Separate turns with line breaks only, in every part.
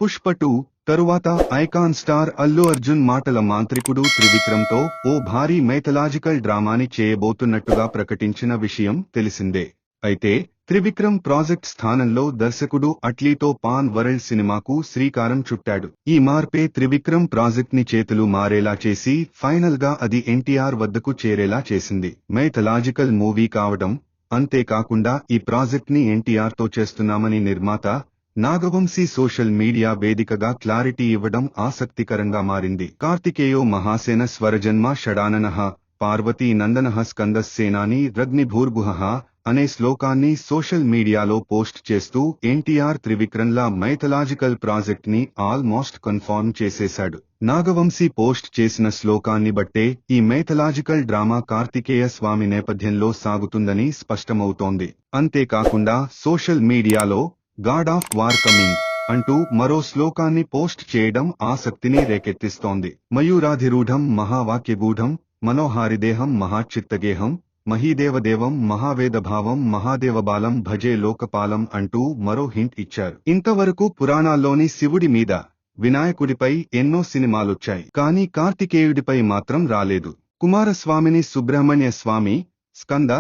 పుష్ప 2 తరువాత icon star Allu Arjun మాటల మాంత్రికుడు త్రివిక్రమ్తో ఓ భారీ మైథలాజికల్ డ్రామాని చేయబోతున్నట్టుగా ప్రకటించిన విషయం తెలిసిందే. అయితే త్రివిక్రమ్ ప్రాజెక్ట్ స్థానంలో దర్శకుడు అట్లీతో పాన్ వరల్డ్ సినిమాకు శ్రీకారం చుట్టాడు. ఈ మార్పే త్రివిక్రమ్ ప్రాజెక్ట్ ని చేతులు మారేలా చేసి ఫైనల్ గా అది ఎన్టీఆర్ వద్దకు చేరేలా చేసింది. మైథలాజికల్ మూవీ కావడం, అంతేకాకుండా ఈ ప్రాజెక్ట్ ని ఎన్టీఆర్ తో చేస్తున్నామని నిర్మాత నాగవంశీ సోషల్ మీడియా వేదికగా క్లారిటీ ఇవ్వడం ఆసక్తికరంగా మారింది. కార్తికేయో మహాసేన స్వరజన్మ షడాననః పార్వతీ నందనః స్కందః సేనాని రగ్నిభూర్భుః అనే శ్లోకాన్ని సోషల్ మీడియాలో పోస్ట్ చేస్తూ ఎన్టీఆర్ త్రివిక్రమ్ల మైథలాజికల్ ప్రాజెక్ట్ ని ఆల్మోస్ట్ కన్ఫర్మ్ చేసేశాడు. నాగవంశీ పోస్ట్ చేసిన శ్లోకాన్ని బట్టే ఈ మైథలాజికల్ డ్రామా కార్తికేయ స్వామి నేపథ్యంలో సాగుతుందని స్పష్టమవుతోంది. అంతేకాకుండా సోషల్ మీడియాలో గాడ్ ఆఫ్ వార్ కమింగ్ అంటూ మరో శ్లోకాన్ని పోస్ట్ చేయడం ఆసక్తిని రేకెత్తిస్తోంది. మయూరాధిరూఢం మహావాక్యగూఢం మనోహారిదేహం మహాచిత్తగేహం మహీదేవదేవం మహావేదభావం మహాదేవబాలం భజే లోకపాలం అంటూ మరో హింట్ ఇచ్చారు. ఇంతవరకు పురాణాల్లోని శివుడి మీద, వినాయకుడిపై ఎన్నో సినిమాలొచ్చాయి. కానీ కార్తికేయుడిపై మాత్రం రాలేదు. కుమారస్వామిని సుబ్రహ్మణ్య స్వామి, స్కంద,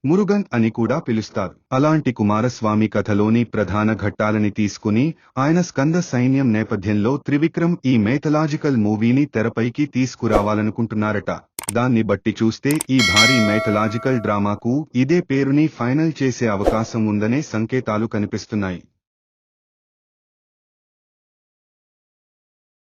మురుగన్ అని కూడా పిలుస్తారు. అలాంటి కుమారస్వామి కథలోని ప్రధాన ఘట్టాలని తీసుకుని ఆయన స్కంద సైన్యం నేపథ్యంలో త్రివిక్రమ్ ఈ మైథలాజికల్ మూవీని తెరపైకి తీసుకురావాలనుకుంటున్నారట. దాన్ని బట్టి చూస్తే ఈ భారీ మైథలాజికల్ డ్రామాకు ఇదే పేరుని ఫైనల్ చేసే అవకాశం ఉందనే సంకేతాలు కనిపిస్తున్నాయి.